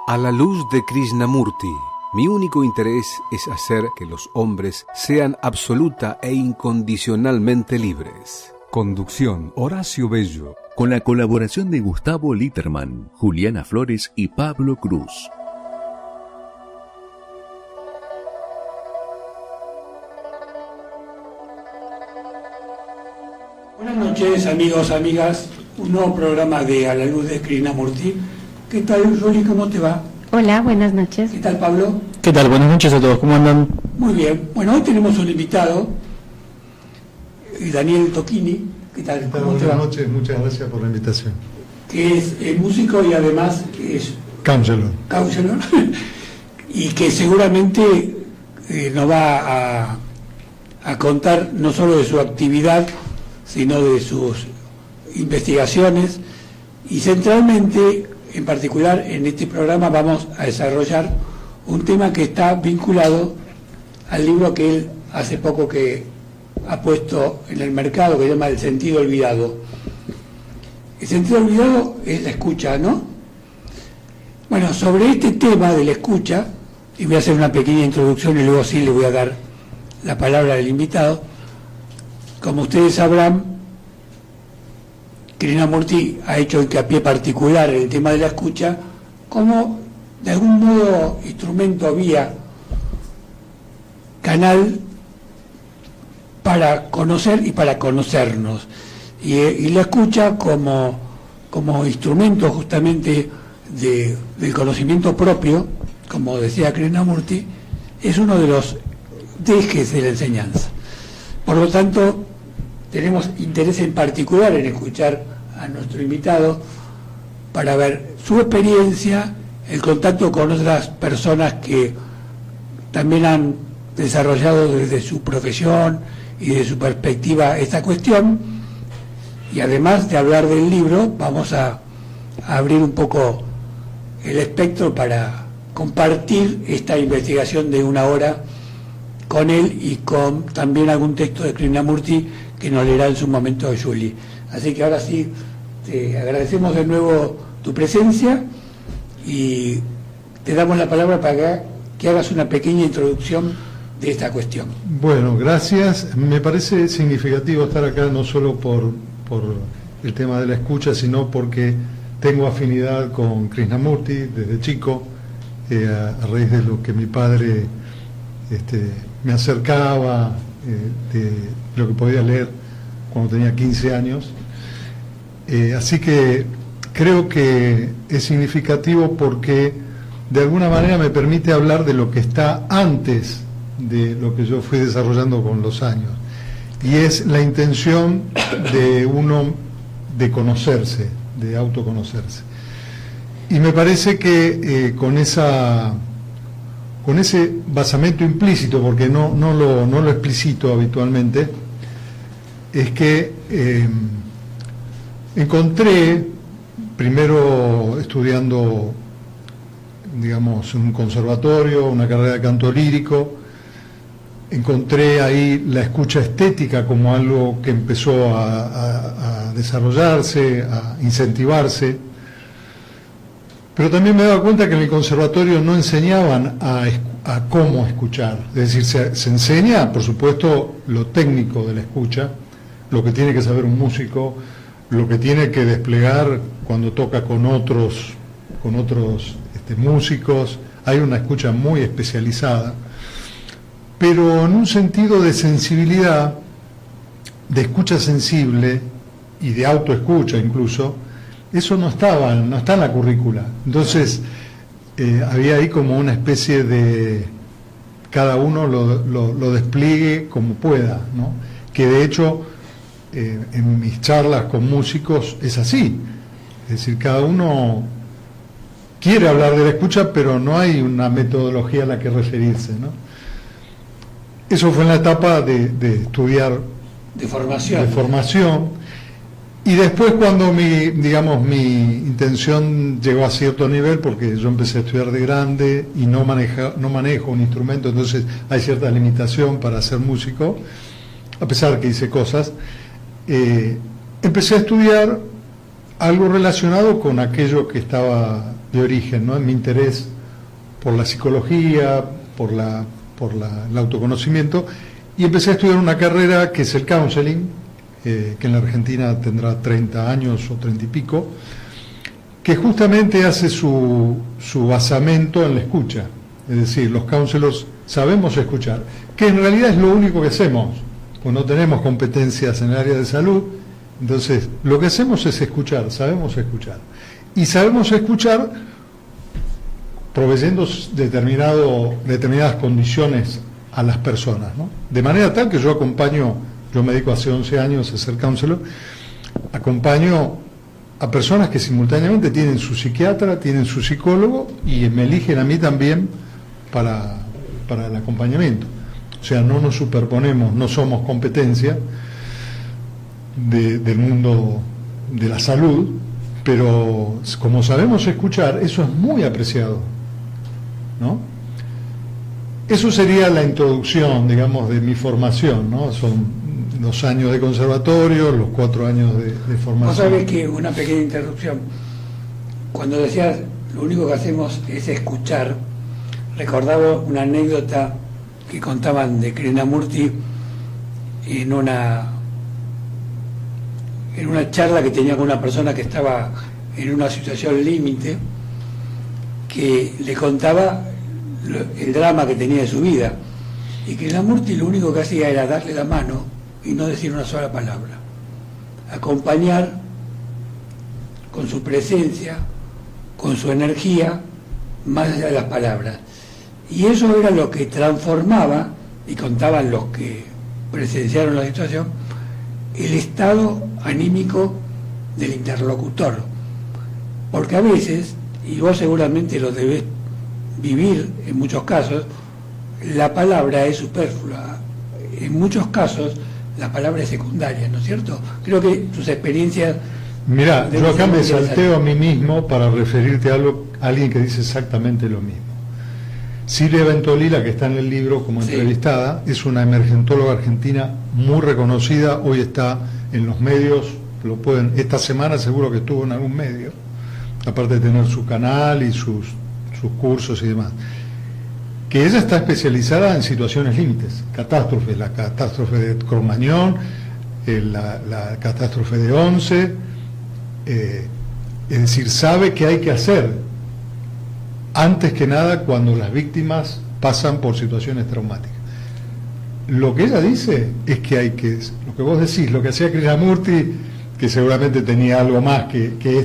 A la luz de Krishnamurti, mi único interés es hacer que los hombres sean absoluta e incondicionalmente libres. Conducción: Horacio Bello. Con la colaboración de Gustavo Litterman, Juliana Flores y Pablo Cruz. Buenas noches, amigos, amigas. Un nuevo programa de A la luz de Krishnamurti. ¿Qué tal, Juli? ¿Cómo te va? Hola, buenas noches. ¿Qué tal, Pablo? ¿Qué tal? Buenas noches a todos. ¿Cómo andan? Muy bien. Bueno, hoy tenemos un invitado, Daniel Tocchini. ¿Qué tal? ¿Qué tal? ¿Cómo te va? Buenas noches, muchas gracias por la invitación. Que es músico y además es Counselor. Y que seguramente nos va a contar no solo de su actividad, sino de sus investigaciones, y centralmente, en particular en este programa, vamos a desarrollar un tema que está vinculado al libro que él hace poco que ha puesto en el mercado, que se llama El sentido olvidado. El sentido olvidado es la escucha, ¿no? Bueno, sobre este tema de la escucha, y voy a hacer una pequeña introducción y luego sí le voy a dar la palabra al invitado. Como ustedes sabrán, Krishnamurti ha hecho hincapié particular en el tema de la escucha como, de algún modo, instrumento, vía, canal para conocer y para conocernos. Y la escucha como instrumento justamente del conocimiento propio, como decía Krishnamurti, es uno de los ejes de la enseñanza. Por lo tanto, tenemos interés en particular en escuchar a nuestro invitado para ver su experiencia, el contacto con otras personas que también han desarrollado desde su profesión y de su perspectiva esta cuestión. Y además de hablar del libro, vamos a abrir un poco el espectro para compartir esta investigación de una hora con él y con también algún texto de Krishnamurti que nos leerá en su momento Julie. Así que ahora sí, te agradecemos de nuevo tu presencia y te damos la palabra para que hagas una pequeña introducción de esta cuestión. Bueno, gracias. Me parece significativo estar acá no solo por el tema de la escucha, sino porque tengo afinidad con Krishnamurti desde chico, a raíz de lo que mi padre me acercaba, de lo que podía leer cuando tenía 15 años. Así que creo que es significativo porque de alguna manera me permite hablar de lo que está antes de lo que yo fui desarrollando con los años, y es la intención de uno de conocerse, de autoconocerse. Y me parece que con ese basamento implícito, porque no lo explicito habitualmente, es que encontré, primero estudiando, digamos, en un conservatorio, una carrera de canto lírico, encontré ahí la escucha estética como algo que empezó a desarrollarse, a incentivarse. Pero también me he dado cuenta que en el conservatorio no enseñaban a cómo escuchar. Es decir, se enseña, por supuesto, lo técnico de la escucha, lo que tiene que saber un músico, lo que tiene que desplegar cuando toca con otros músicos. Hay una escucha muy especializada, pero en un sentido de sensibilidad, de escucha sensible y de autoescucha incluso, eso no está en la currícula. Entonces había ahí como una especie de cada uno lo despliegue como pueda, ¿no? Que de hecho en mis charlas con músicos es así, es decir, cada uno quiere hablar de la escucha, pero no hay una metodología a la que referirse, ¿no? Eso fue en la etapa de estudiar, de formación. Y después, cuando mi intención llegó a cierto nivel, porque yo empecé a estudiar de grande y no manejo un instrumento, entonces hay cierta limitación para ser músico, a pesar que hice cosas, empecé a estudiar algo relacionado con aquello que estaba de origen, ¿no? En mi interés por la psicología, por el autoconocimiento, y empecé a estudiar una carrera que es el counseling, que en la Argentina tendrá 30 años o 30 y pico, que justamente hace su basamento en la escucha. Es decir, los counselors sabemos escuchar, que en realidad es lo único que hacemos, pues no tenemos competencias en el área de salud. Entonces, lo que hacemos es escuchar, sabemos escuchar. Y sabemos escuchar proveyendo determinadas condiciones a las personas, ¿no? De manera tal que yo me dedico hace 11 años a ser counselor, acompaño a personas que simultáneamente tienen su psiquiatra, tienen su psicólogo y me eligen a mí también para el acompañamiento. O sea, no nos superponemos, no somos competencia del mundo de la salud, pero como sabemos escuchar, eso es muy apreciado, ¿no? Eso sería la introducción, digamos, de mi formación, ¿no? Son 2 años de conservatorio, los 4 años de formación. Vos sabés que, una pequeña interrupción, cuando decías lo único que hacemos es escuchar, recordaba una anécdota que contaban de Krishnamurti en una charla que tenía con una persona que estaba en una situación límite, que le contaba el drama que tenía de su vida, y que Krishnamurti lo único que hacía era darle la mano y no decir una sola palabra, acompañar con su presencia, con su energía, más allá de las palabras. Y eso era lo que transformaba, y contaban los que presenciaron la situación, el estado anímico del interlocutor. Porque a veces, y vos seguramente lo debés vivir en muchos casos, la palabra es superflua. En muchos casos la palabra es secundaria, ¿no es cierto? Creo que tus experiencias... Mirá, yo acá me salteo a mí mismo para referirte a alguien que dice exactamente lo mismo. Silvia Ventolí, la que está en el libro como entrevistada, es una emergentóloga argentina muy reconocida, hoy está en los medios, esta semana seguro que estuvo en algún medio, aparte de tener su canal y sus cursos y demás, que ella está especializada en situaciones límites, catástrofes, la catástrofe de Cromañón, la catástrofe de Once, es decir, sabe qué hay que hacer antes que nada cuando las víctimas pasan por situaciones traumáticas. Lo que ella dice es que lo que vos decís, lo que hacía Krishnamurti, que seguramente tenía algo más que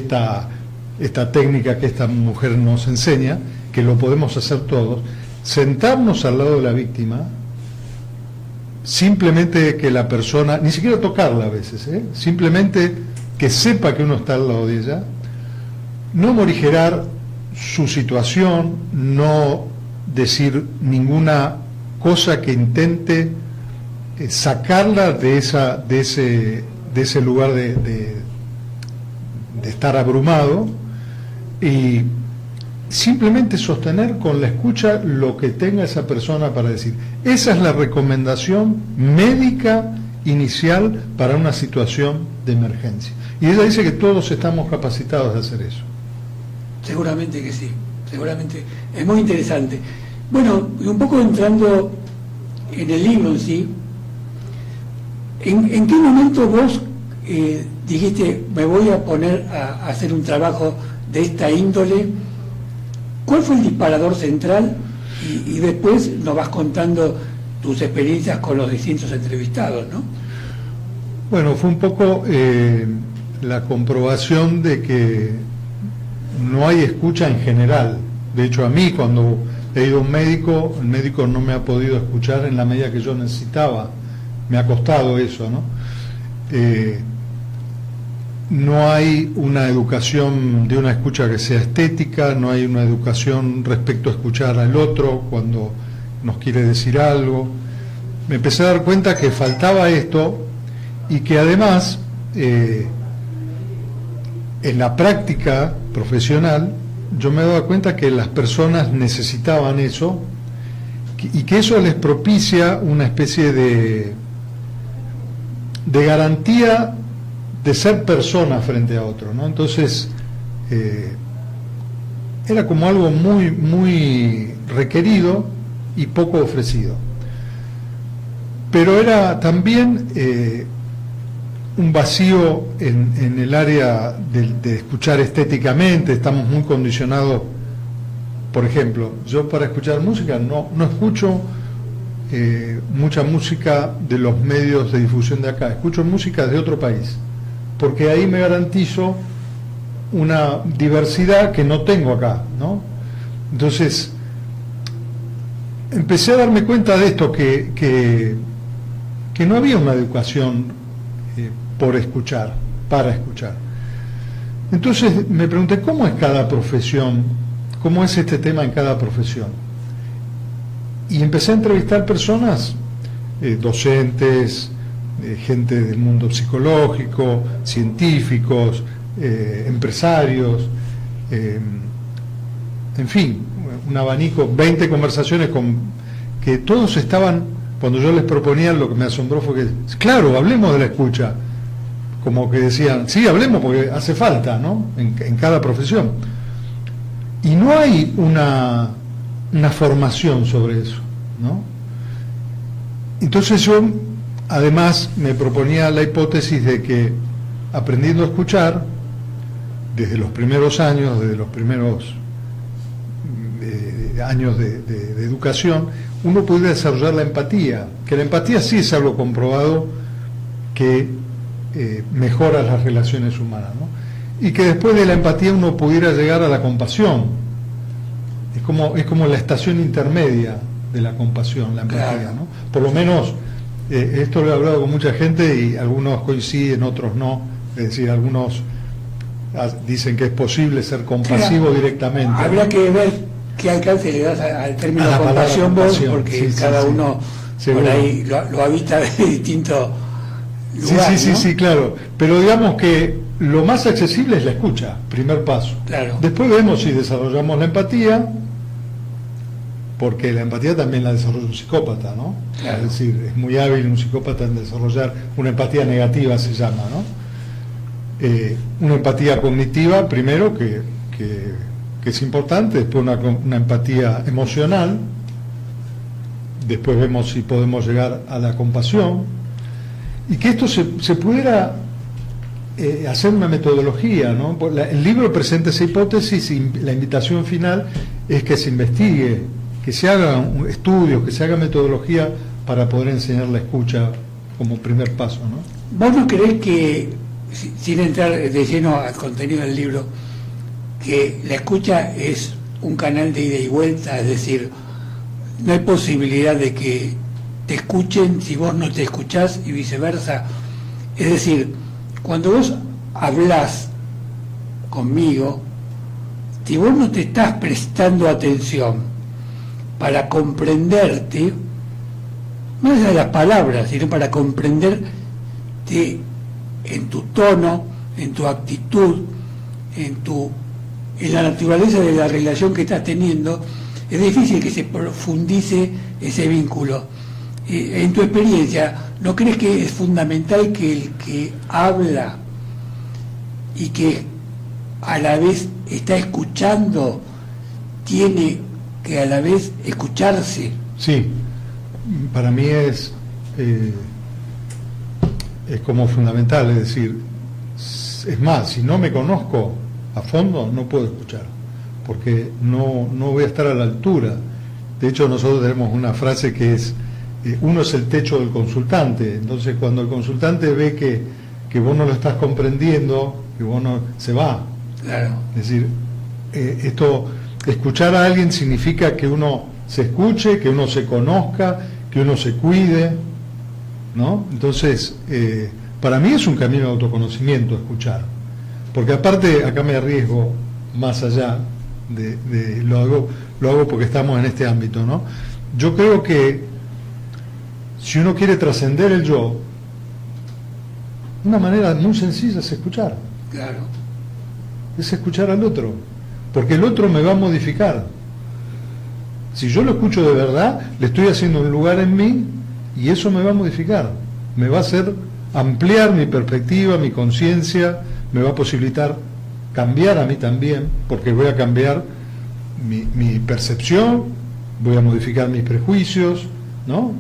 esta técnica que esta mujer nos enseña, que lo podemos hacer todos, sentarnos al lado de la víctima, simplemente que la persona, ni siquiera tocarla a veces, simplemente que sepa que uno está al lado de ella, no morigerar su situación, no decir ninguna cosa que intente sacarla de ese lugar de estar abrumado, y simplemente sostener con la escucha lo que tenga esa persona para decir. Esa es la recomendación médica inicial para una situación de emergencia. Y ella dice que todos estamos capacitados de hacer eso. Seguramente que sí, seguramente. Es muy interesante. Bueno, y un poco entrando en el libro en sí, ¿en qué momento vos dijiste, me voy a poner a hacer un trabajo de esta índole? ¿Cuál fue el disparador central? Y después nos vas contando tus experiencias con los distintos entrevistados, ¿no? Bueno, fue un poco la comprobación de que no hay escucha en general. De hecho, a mí, cuando he ido a un médico, el médico no me ha podido escuchar en la medida que yo necesitaba. Me ha costado eso, ¿no? No hay una educación de una escucha que sea estética, no hay una educación respecto a escuchar al otro cuando nos quiere decir algo. Me empecé a dar cuenta que faltaba esto y que además en la práctica profesional yo me daba cuenta que las personas necesitaban eso y que eso les propicia una especie de garantía de ser persona frente a otro, ¿no? Entonces, era como algo muy, muy requerido y poco ofrecido. Pero era también un vacío en el área de escuchar estéticamente. Estamos muy condicionados. Por ejemplo, yo para escuchar música no escucho mucha música de los medios de difusión de acá, escucho música de otro país, porque ahí me garantizo una diversidad que no tengo acá, ¿no? Entonces, empecé a darme cuenta de esto, que no había una educación por escuchar, para escuchar. Entonces me pregunté, ¿cómo es cada profesión? ¿Cómo es este tema en cada profesión? Y empecé a entrevistar personas, docentes, gente del mundo psicológico, científicos, empresarios, en fin, un abanico, 20 conversaciones que todos estaban, cuando yo les proponía, lo que me asombró fue que, claro, hablemos de la escucha, como que decían, sí, hablemos porque hace falta, ¿no? En cada profesión. Y no hay una formación sobre eso, ¿no? Entonces yo, además, me proponía la hipótesis de que aprendiendo a escuchar, desde los primeros años, desde los primeros años de educación, uno puede desarrollar la empatía, que la empatía sí es algo comprobado que mejora las relaciones humanas, ¿no? Y que después de la empatía uno pudiera llegar a la compasión. Es como la estación intermedia de la compasión, la empatía, claro, ¿no? Por lo menos, esto lo he hablado con mucha gente y algunos coinciden, otros no. Es decir, algunos dicen que es posible ser compasivo, claro, directamente. Habría que ver qué alcance le das al término compasión vos, porque sí, cada uno por ahí lo habita de distinto lugar, sí, ¿no? Sí, claro. Pero digamos que lo más accesible es la escucha, primer paso. Claro. Después vemos si desarrollamos la empatía, porque la empatía también la desarrolla un psicópata, ¿no? Claro. Es decir, es muy hábil un psicópata en desarrollar una empatía negativa, se llama, ¿no? Una empatía cognitiva, primero, que es importante, después una empatía emocional, después vemos si podemos llegar a la compasión, y que esto se pudiera hacer una metodología, ¿no? El libro presenta esa hipótesis y la invitación final es que se investigue, que se hagan estudios, que se haga metodología para poder enseñar la escucha como primer paso, ¿no? ¿Vos no creés que, sin entrar de lleno al contenido del libro, que la escucha es un canal de ida y vuelta? Es decir, no hay posibilidad de que te escuchen si vos no te escuchás y viceversa. Es decir, cuando vos hablás conmigo, si vos no te estás prestando atención para comprenderte, no es de las palabras, sino para comprenderte en tu tono, en tu actitud, en la naturaleza de la relación que estás teniendo, es difícil que se profundice ese vínculo. En tu experiencia, ¿no crees que es fundamental que el que habla y que a la vez está escuchando tiene que a la vez escucharse? Sí, para mí es como fundamental, es decir, es más, si no me conozco a fondo no puedo escuchar, porque no voy a estar a la altura. De hecho, nosotros tenemos una frase que es, uno es el techo del consultante. Entonces, cuando el consultante ve que vos no lo estás comprendiendo, que vos no, se va. Claro. Es decir, escuchar a alguien significa que uno se escuche, que uno se conozca, que uno se cuide, ¿no? Entonces, para mí es un camino de autoconocimiento escuchar, porque aparte, acá me arriesgo más allá lo hago porque estamos en este ámbito, ¿no? Yo creo que si uno quiere trascender el yo, una manera muy sencilla es escuchar. Claro. Es escuchar al otro, porque el otro me va a modificar. Si yo lo escucho de verdad, le estoy haciendo un lugar en mí y eso me va a modificar, me va a hacer ampliar mi perspectiva, mi conciencia, me va a posibilitar cambiar a mí también, porque voy a cambiar mi percepción, voy a modificar mis prejuicios, ¿no?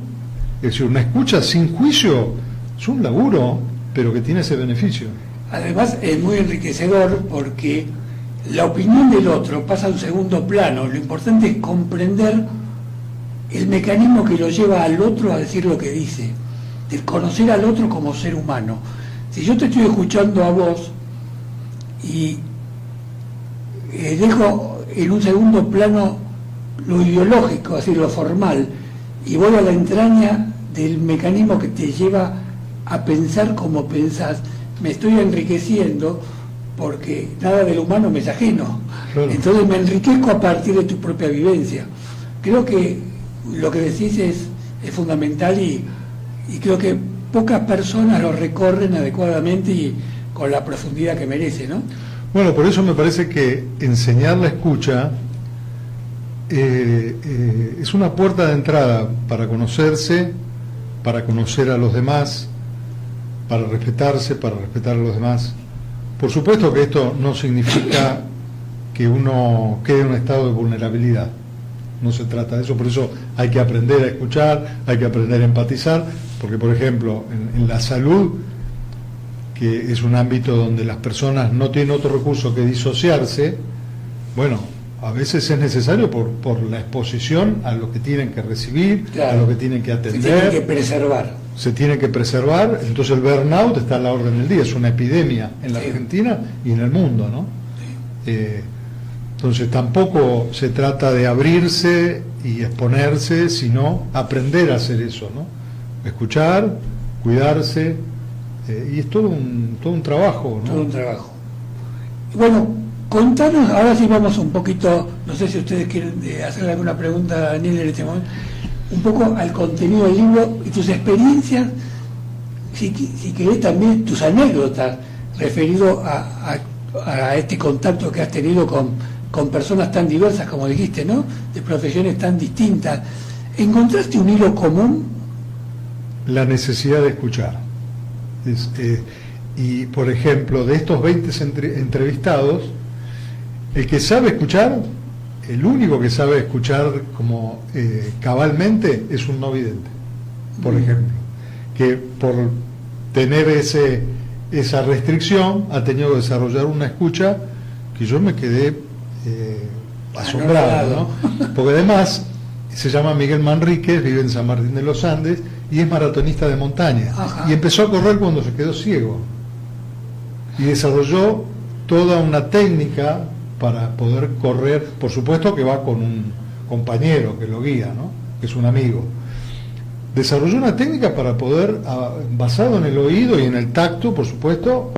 Es decir, una escucha sin juicio es un laburo, pero que tiene ese beneficio. Además es muy enriquecedor porque la opinión del otro pasa a un segundo plano. Lo importante es comprender el mecanismo que lo lleva al otro a decir lo que dice, de conocer al otro como ser humano. Si yo te estoy escuchando a vos y dejo en un segundo plano lo ideológico, es decir, lo formal, y voy a la entraña del mecanismo que te lleva a pensar como pensás, me estoy enriqueciendo porque nada del humano me es ajeno. Claro. Entonces me enriquezco a partir de tu propia vivencia. Creo que lo que decís es fundamental y creo que pocas personas lo recorren adecuadamente y con la profundidad que merece, ¿no? Bueno, por eso me parece que enseñar la escucha es una puerta de entrada para conocerse, para conocer a los demás, para respetarse, para respetar a los demás. Por supuesto que esto no significa que uno quede en un estado de vulnerabilidad. No se trata de eso, por eso hay que aprender a escuchar, hay que aprender a empatizar, porque por ejemplo, en la salud, que es un ámbito donde las personas no tienen otro recurso que disociarse, bueno, a veces es necesario por la exposición a lo que tienen que recibir, claro, a lo que tienen que atender. Se tiene que preservar. Se tiene que preservar, entonces el burnout está a la orden del día, es una epidemia en la Argentina y en el mundo, ¿no? Entonces tampoco se trata de abrirse y exponerse, sino aprender a hacer eso, ¿no? Escuchar, cuidarse, y es todo un trabajo, ¿no? Todo un trabajo. Bueno, contanos, ahora sí vamos un poquito, no sé si ustedes quieren hacerle alguna pregunta a Daniel en este momento, un poco al contenido del libro y tus experiencias, si querés también tus anécdotas referido a este contacto que has tenido con personas tan diversas como dijiste, ¿no? De profesiones tan distintas. ¿Encontraste un hilo común? La necesidad de escuchar. Y por ejemplo, de estos 20 entrevistados, el que sabe escuchar, el único que sabe escuchar como cabalmente es un no vidente, por ejemplo, que por tener esa restricción ha tenido que desarrollar una escucha que yo me quedé asombrado, ¿no? Porque además se llama Miguel Manríquez, vive en San Martín de los Andes y es maratonista de montaña. Ajá. Y empezó a correr cuando se quedó ciego y desarrolló toda una técnica para poder correr. Por supuesto que va con un compañero que lo guía, ¿no? Que es un amigo. Desarrolló una técnica para poder, basado en el oído y en el tacto, por supuesto,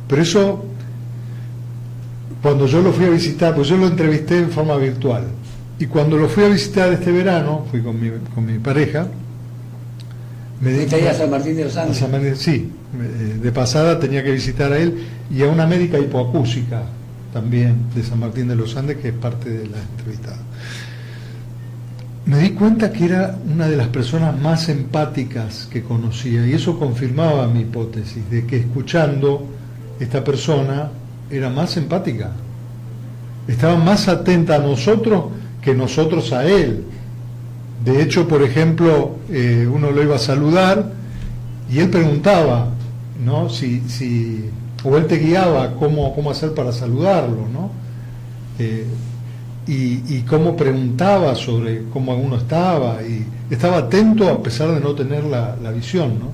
pero eso, cuando yo lo fui a visitar, pues yo lo entrevisté en forma virtual, y cuando lo fui a visitar este verano, fui con mi pareja, me di a San Martín de los Andes. Sí, de pasada tenía que visitar a él y a una médica hipoacúsica también de San Martín de los Andes, que es parte de la entrevista. Me di cuenta que era una de las personas más empáticas que conocía, y eso confirmaba mi hipótesis de que escuchando esta persona era más empática, estaba más atenta a nosotros que nosotros a él. De hecho, por ejemplo, uno lo iba a saludar y él preguntaba, ¿no? O él te guiaba cómo hacer para saludarlo, ¿no? Y cómo preguntaba sobre cómo uno estaba, y estaba atento a pesar de no tener la visión, ¿no?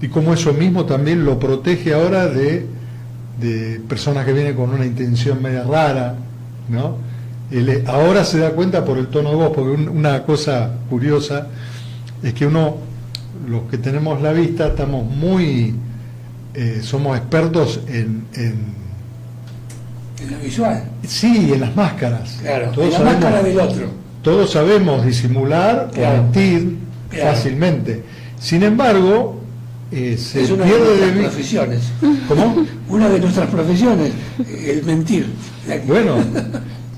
Y cómo eso mismo también lo protege ahora de personas que vienen con una intención media rara, ¿no? Ahora se da cuenta por el tono de voz, porque una cosa curiosa es que los que tenemos la vista estamos somos expertos en lo visual. Sí, en las máscaras. Claro, en la máscara del otro. Todos sabemos disimular, claro, o mentir, claro, fácilmente. Sin embargo, se es una pierde de nuestras profesiones. ¿Cómo? Una de nuestras profesiones, el mentir. Bueno,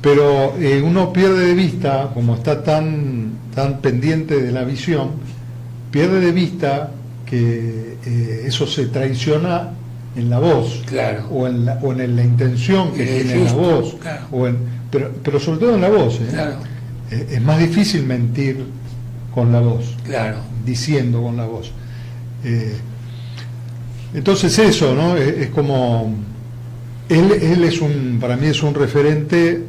pero uno pierde de vista, como está tan pendiente de la visión, pierde de vista eso se traiciona en la voz, Claro. o en la intención que En el tiene la gesto, voz, claro. pero sobre todo en la voz. Claro, Es más difícil mentir con la voz, claro. diciendo con la voz. Entonces eso, ¿no? Es como él es para mí es un referente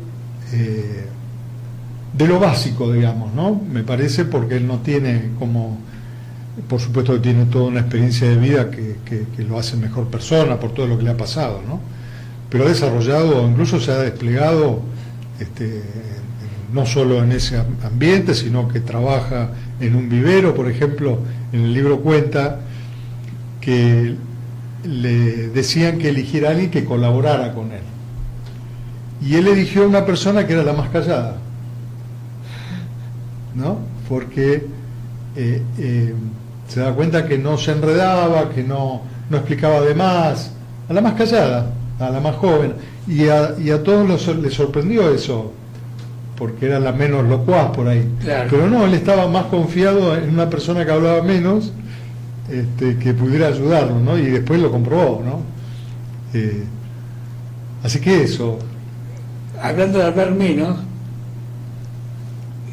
de lo básico, digamos, ¿no? Me parece, porque él no tiene por supuesto que tiene toda una experiencia de vida que lo hace mejor persona por todo lo que le ha pasado, ¿no? Pero ha desarrollado, incluso se ha desplegado, no solo en ese ambiente, sino que trabaja en un vivero. Por ejemplo, en el libro cuenta que le decían que eligiera a alguien que colaborara con él, y él eligió a una persona que era la más callada, ¿no? Porque se da cuenta que no se enredaba, que no explicaba de más, a la más callada, a la más joven, y a todos les sorprendió eso, porque era la menos locuaz por ahí. Claro. Pero no, él estaba más confiado en una persona que hablaba menos, que pudiera ayudarlo, ¿no? Y después lo comprobó, ¿no? Así que eso. Hablando de hablar menos,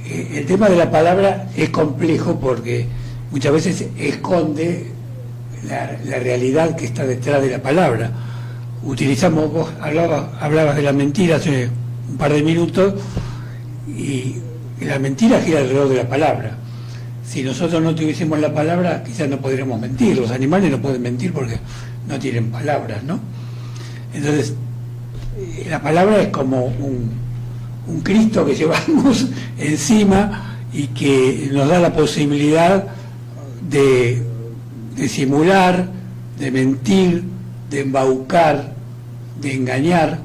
el tema de la palabra es complejo porque muchas veces esconde la realidad que está detrás de la palabra. Vos hablabas de la mentira hace un par de minutos, y la mentira gira alrededor de la palabra. Si nosotros no tuviésemos la palabra, quizás no podríamos mentir. Los animales no pueden mentir porque no tienen palabras, ¿no? Entonces, la palabra es como un Cristo que llevamos encima y que nos da la posibilidad de simular, de mentir, de embaucar, de engañar,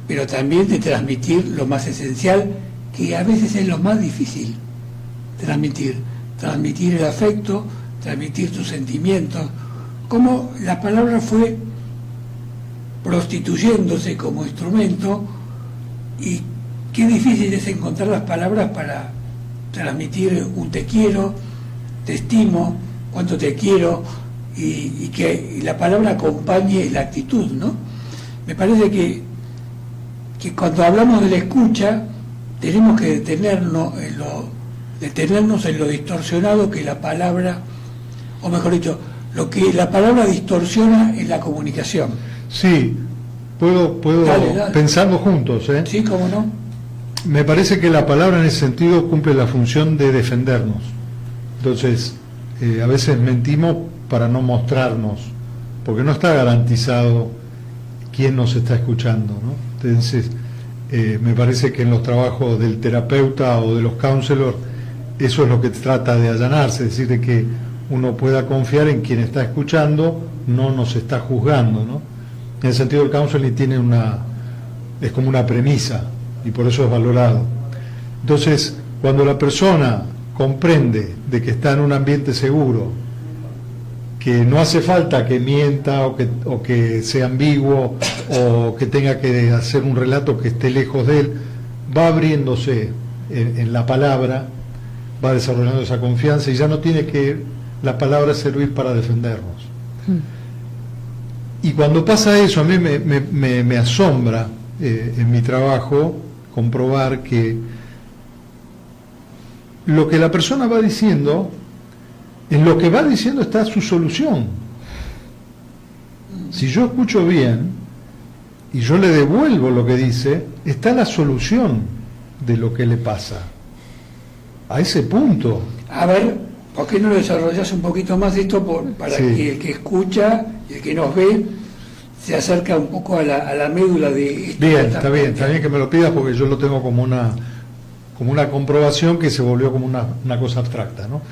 pero también de transmitir lo más esencial, que a veces es lo más difícil. Transmitir el afecto, transmitir tus sentimientos, cómo la palabra fue prostituyéndose como instrumento, y qué difícil es encontrar las palabras para transmitir un te quiero, te estimo, cuánto te quiero, y que la palabra acompañe la actitud, ¿no? Me parece que cuando hablamos de la escucha tenemos que detenernos en lo distorsionado que la palabra, o mejor dicho, lo que la palabra distorsiona en la comunicación. Sí, puedo Dale. pensarlo juntos, ¿eh? Sí, cómo no. Me parece que la palabra en ese sentido cumple la función de defendernos. Entonces, a veces mentimos para no mostrarnos, porque no está garantizado quién nos está escuchando, ¿no? Entonces, me parece que en los trabajos del terapeuta o de los counselors, eso es lo que trata de allanarse, es decir, de que uno pueda confiar en quien está escuchando, no nos está juzgando, ¿no? En el sentido del counseling es como una premisa, y por eso es valorado. Entonces, cuando la persona comprende de que está en un ambiente seguro, que no hace falta que mienta o que sea ambiguo o que tenga que hacer un relato que esté lejos de él, va abriéndose en la palabra, va desarrollando esa confianza, y ya no tiene que la palabra servir para defendernos. Y cuando pasa eso, a mí me asombra en mi trabajo comprobar que lo que la persona va diciendo, en lo que va diciendo está su solución. Si yo escucho bien y yo le devuelvo lo que dice, está la solución de lo que le pasa. A ese punto. A ver, ¿por qué no lo desarrollas un poquito más esto para Sí. que el que escucha y el que nos ve se acerca un poco a la médula de esto? Bien, está bien que me lo pidas, porque yo lo tengo como una comprobación que se volvió como una cosa abstracta, ¿no?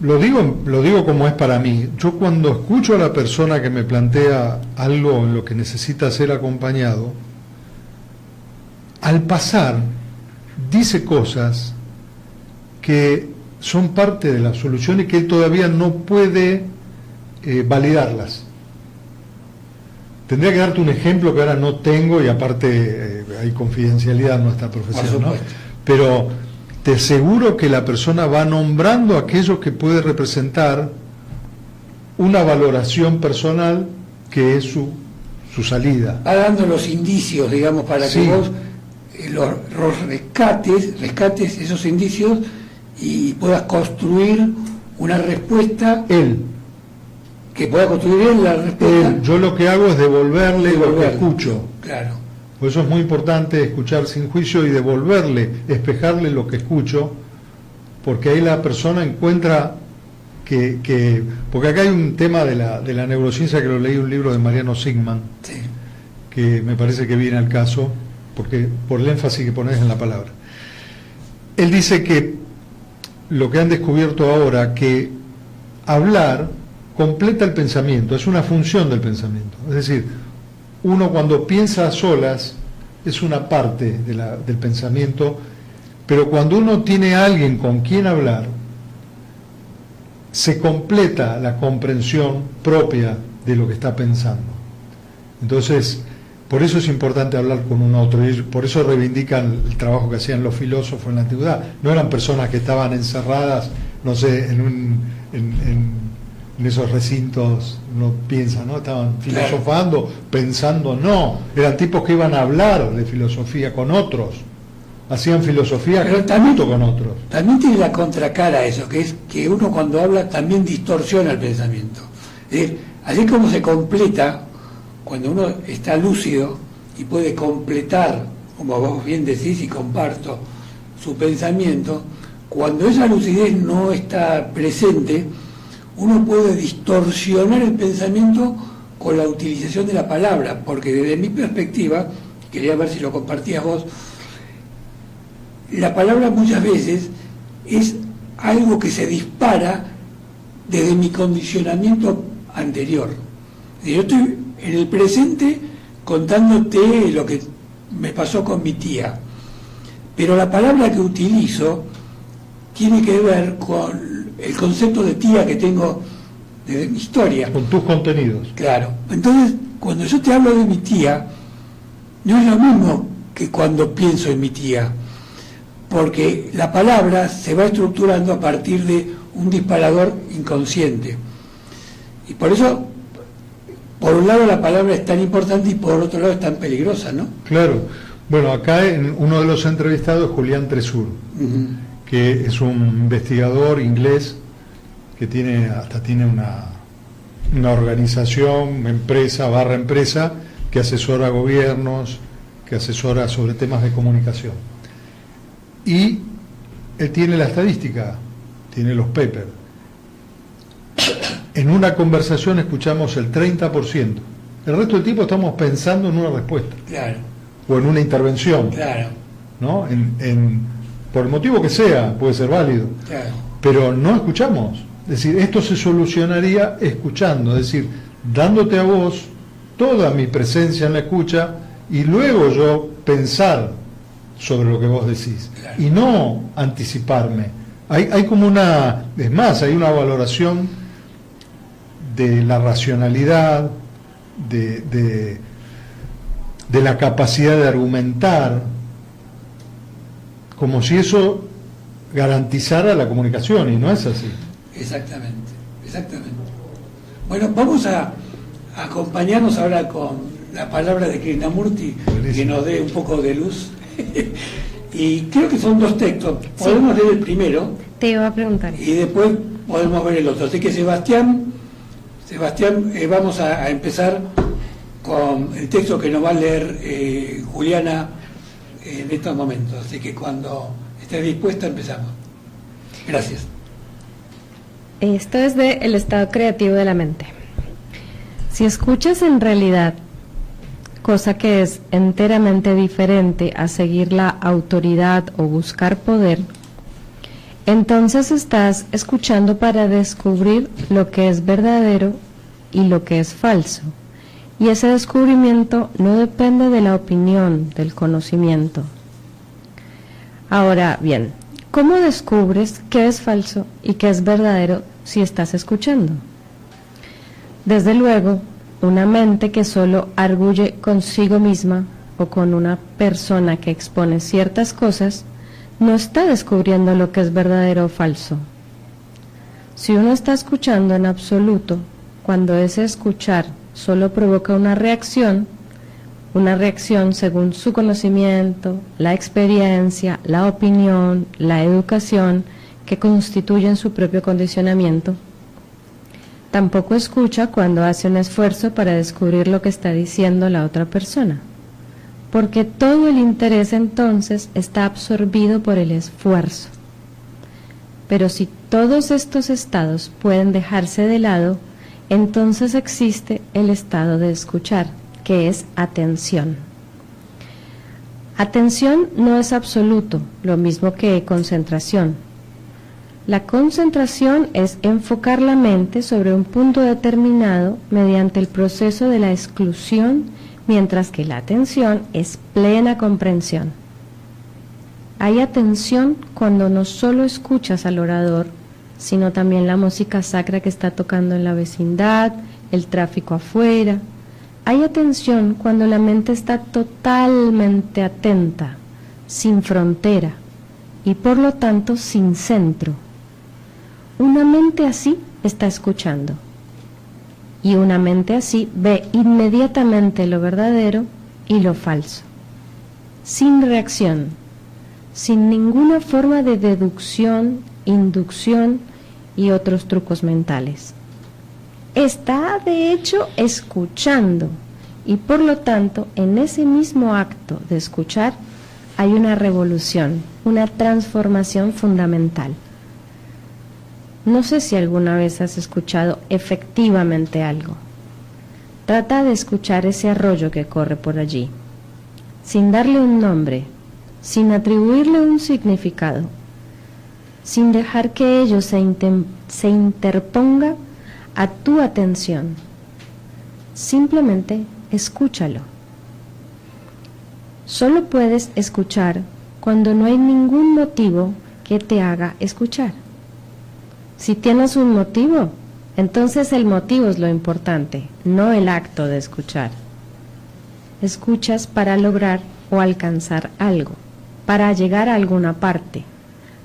Lo digo como es para mí. Yo, cuando escucho a la persona que me plantea algo en lo que necesita ser acompañado, al pasar dice cosas que son parte de la solución y que él todavía no puede validarlas. Tendría que darte un ejemplo que ahora no tengo, y aparte hay confidencialidad en nuestra profesión, ¿no? Pero te aseguro que la persona va nombrando aquello que puede representar una valoración personal que es su salida. Va dando los indicios, digamos, para Sí. que vos los rescates esos indicios y puedas construir una respuesta, Él, que pueda construir él la respuesta. yo lo que hago es devolverle lo que Devolverle. escucho. Claro. Por eso es muy importante escuchar sin juicio y devolverle, espejarle lo que escucho, porque ahí la persona encuentra porque acá hay un tema de la neurociencia que lo leí en un libro de Mariano Sigman, Sí. que me parece que viene al caso, porque por el énfasis que pones en la palabra. Él dice que lo que han descubierto ahora, que hablar completa el pensamiento, es una función del pensamiento. Es decir, uno cuando piensa a solas es una parte del pensamiento, pero cuando uno tiene a alguien con quien hablar, se completa la comprensión propia de lo que está pensando. Entonces, por eso es importante hablar con un otro, y por eso reivindican el trabajo que hacían los filósofos en la antigüedad. No eran personas que estaban encerradas, no sé, en esos recintos, uno piensa, ¿no? Estaban filosofando, pensando, no. Eran tipos que iban a hablar de filosofía con otros, hacían filosofía Pero también, junto con otros. también tiene la contracara eso, que es que uno cuando habla también distorsiona el pensamiento. Es decir, así como se completa, cuando uno está lúcido y puede completar, como vos bien decís y comparto, su pensamiento, cuando esa lucidez no está presente, uno puede distorsionar el pensamiento con la utilización de la palabra, porque desde mi perspectiva, quería ver si lo compartías vos, la palabra muchas veces es algo que se dispara desde mi condicionamiento anterior. Yo estoy en el presente contándote lo que me pasó con mi tía, pero la palabra que utilizo tiene que ver con el concepto de tía que tengo desde mi historia. Con tus contenidos. Claro. Entonces, cuando yo te hablo de mi tía, no es lo mismo que cuando pienso en mi tía, porque la palabra se va estructurando a partir de un disparador inconsciente. Y por eso, por un lado la palabra es tan importante y por otro lado es tan peligrosa, ¿no? Claro. Bueno, acá en uno de los entrevistados es Julián Tresur, que es un investigador inglés que tiene una organización, empresa, que asesora a gobiernos, que asesora sobre temas de comunicación. Y él tiene la estadística, tiene los papers. En una conversación escuchamos el 30%. El resto del tiempo estamos pensando en una respuesta. Claro. O en una intervención. Claro. ¿No? Por el motivo que sea, puede ser válido. Claro. Pero no escuchamos. Es decir, esto se solucionaría escuchando, es decir, dándote a vos toda mi presencia en la escucha y luego yo pensar sobre lo que vos decís. Claro. Y no anticiparme. Hay como es más, hay una valoración de la racionalidad, de la capacidad de argumentar, como si eso garantizara la comunicación, y no es así. Exactamente. Bueno, vamos a acompañarnos ahora con la palabra de Krishnamurti, Buenísimo. que nos dé un poco de luz. Y creo que son dos textos. Podemos leer el primero Te iba a preguntar. y después podemos ver el otro. Así que Sebastián, vamos a empezar con el texto que nos va a leer Juliana en estos momentos. Así que cuando estés dispuesta empezamos. Gracias. Esto es de El estado creativo de la mente. Si escuchas en realidad, cosa que es enteramente diferente a seguir la autoridad o buscar poder, entonces estás escuchando para descubrir lo que es verdadero y lo que es falso. Y ese descubrimiento no depende de la opinión, del conocimiento. Ahora bien, ¿cómo descubres qué es falso y qué es verdadero si estás escuchando? Desde luego, una mente que solo arguye consigo misma o con una persona que expone ciertas cosas no está descubriendo lo que es verdadero o falso. Si uno está escuchando en absoluto, cuando ese escuchar solo provoca una reacción según su conocimiento, la experiencia, la opinión, la educación, que constituyen su propio condicionamiento. Tampoco escucha cuando hace un esfuerzo para descubrir lo que está diciendo la otra persona, porque todo el interés entonces está absorbido por el esfuerzo. Pero si todos estos estados pueden dejarse de lado, entonces existe el estado de escuchar, que es atención. Atención no es absoluto, lo mismo que concentración. La concentración es enfocar la mente sobre un punto determinado mediante el proceso de la exclusión, mientras que la atención es plena comprensión. Hay atención cuando no solo escuchas al orador, sino también la música sacra que está tocando en la vecindad, el tráfico afuera. Hay atención cuando la mente está totalmente atenta, sin frontera y por lo tanto sin centro. Una mente así está escuchando, y una mente así ve inmediatamente lo verdadero y lo falso, sin reacción, sin ninguna forma de deducción, inducción y otros trucos mentales. Está de hecho escuchando, y por lo tanto en ese mismo acto de escuchar hay una revolución, una transformación fundamental. No sé si alguna vez has escuchado efectivamente algo. Trata de escuchar ese arroyo que corre por allí, sin darle un nombre, sin atribuirle un significado, sin dejar que ello se interponga a tu atención. Simplemente escúchalo. Solo puedes escuchar cuando no hay ningún motivo que te haga escuchar. Si tienes un motivo, entonces el motivo es lo importante, no el acto de escuchar. Escuchas para lograr o alcanzar algo, para llegar a alguna parte,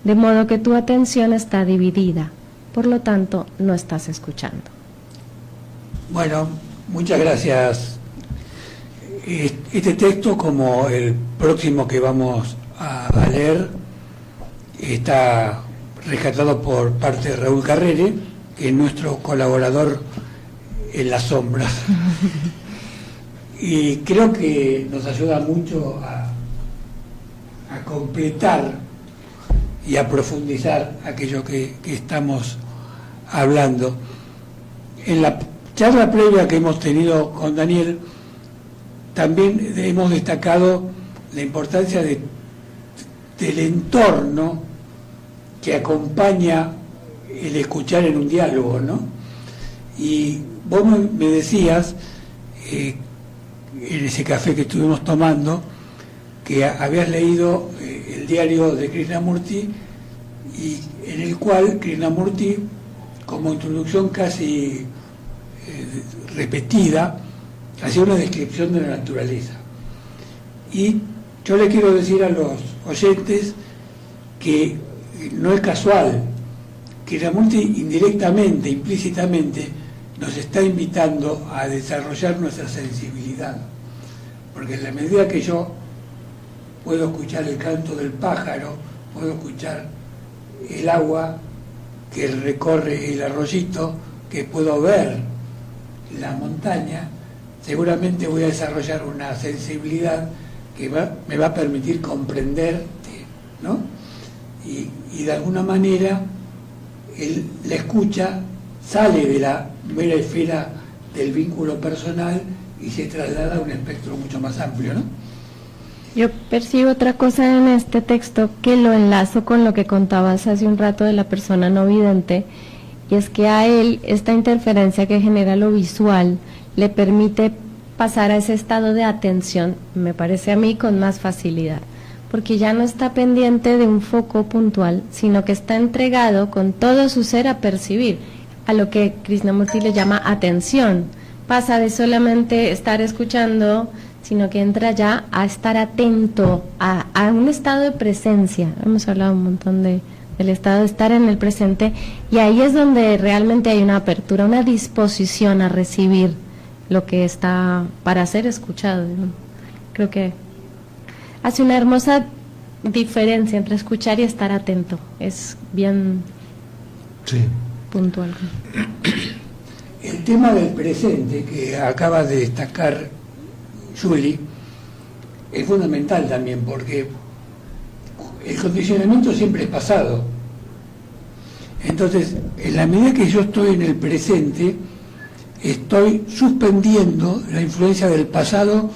de modo que tu atención está dividida, por lo tanto no estás escuchando. Bueno, muchas gracias. Este texto, como el próximo que vamos a leer, está rescatado por parte de Raúl Carrere, que es nuestro colaborador en las sombras. Y creo que nos ayuda mucho a completar y a profundizar aquello que estamos hablando. En la charla previa que hemos tenido con Daniel, también hemos destacado la importancia del entorno que acompaña el escuchar en un diálogo, ¿no? Y vos me decías, en ese café que estuvimos tomando, que habías leído el diario de Krishnamurti, y en el cual Krishnamurti, como introducción casi repetida, hacía una descripción de la naturaleza. Y yo le quiero decir a los oyentes que no es casual, que Krishnamurti indirectamente, implícitamente, nos está invitando a desarrollar nuestra sensibilidad, porque en la medida que yo puedo escuchar el canto del pájaro, puedo escuchar el agua que recorre el arroyito, que puedo ver la montaña, seguramente voy a desarrollar una sensibilidad que me va a permitir comprenderte, ¿no? Y de alguna manera la escucha sale de la mera esfera del vínculo personal y se traslada a un espectro mucho más amplio, ¿no? Yo percibo otra cosa en este texto que lo enlazo con lo que contabas hace un rato de la persona no vidente, y es que a él esta interferencia que genera lo visual le permite pasar a ese estado de atención, me parece a mí, con más facilidad, porque ya no está pendiente de un foco puntual, sino que está entregado con todo su ser a percibir, a lo que Krishnamurti le llama atención. Pasa de solamente estar escuchando sino que entra ya a estar atento a un estado de presencia. Hemos hablado un montón del estado de estar en el presente, y ahí es donde realmente hay una apertura, una disposición a recibir lo que está para ser escuchado, ¿no? Creo que hace una hermosa diferencia entre escuchar y estar atento. Es bien puntual. El tema del presente que acaba de destacar Juli es fundamental también, porque el condicionamiento siempre es pasado. Entonces, en la medida que yo estoy en el presente, estoy suspendiendo la influencia del pasado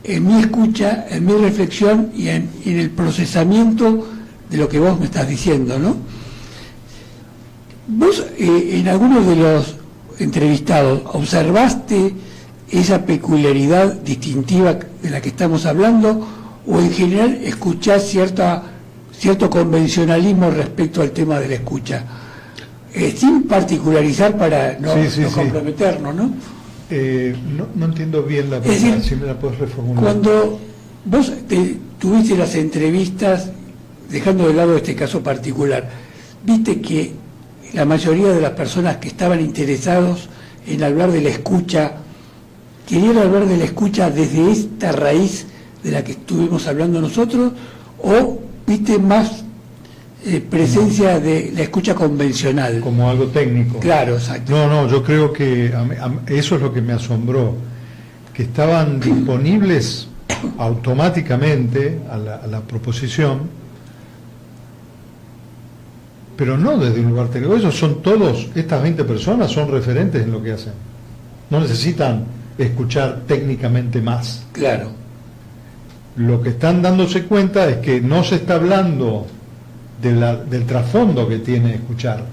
en mi escucha, en mi reflexión y en el procesamiento de lo que vos me estás diciendo, ¿no? Vos, en algunos de los entrevistados, ¿observaste esa peculiaridad distintiva de la que estamos hablando, o en general escuchás cierto convencionalismo respecto al tema de la escucha? Sin particularizar para no comprometernos, ¿no? No entiendo bien la pregunta, si me la puedes reformular. Cuando vos tuviste las entrevistas, dejando de lado este caso particular, viste que la mayoría de las personas que estaban interesados en hablar de la escucha, querían hablar de la escucha desde esta raíz de la que estuvimos hablando nosotros, o viste más presencia de la escucha convencional. Como algo técnico. Claro, exacto. No, yo creo que eso es lo que me asombró, que estaban disponibles automáticamente a la proposición, pero no desde un lugar técnico. Ellos son todos, estas 20 personas son referentes en lo que hacen. No necesitan escuchar técnicamente más. Claro. Lo que están dándose cuenta es que no se está hablando del trasfondo que tiene escuchar,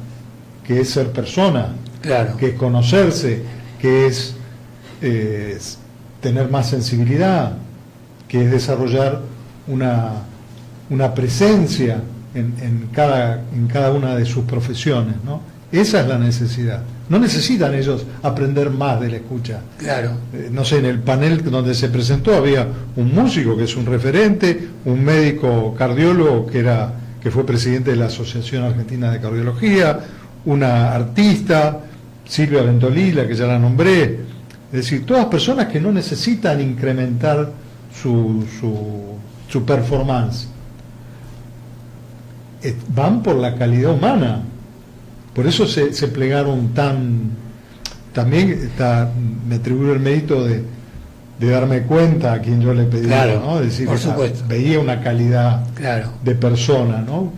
que es ser persona, claro, que es conocerse, que es tener más sensibilidad, que es desarrollar una presencia en cada una de sus profesiones, ¿no? Esa es la necesidad. No necesitan ellos aprender más de la escucha. Claro. No sé, en el panel donde se presentó había un músico que es un referente, un médico cardiólogo que fue presidente de la Asociación Argentina de Cardiología, una artista, Silvia Ventolila, que ya la nombré. Es decir, todas personas que no necesitan incrementar su performance. Van por la calidad humana. Por eso se plegaron también me atribuyo el mérito de darme cuenta a quien yo le pedí, claro, ¿no? Es decir, por supuesto, veía una calidad, claro, de persona, ¿no?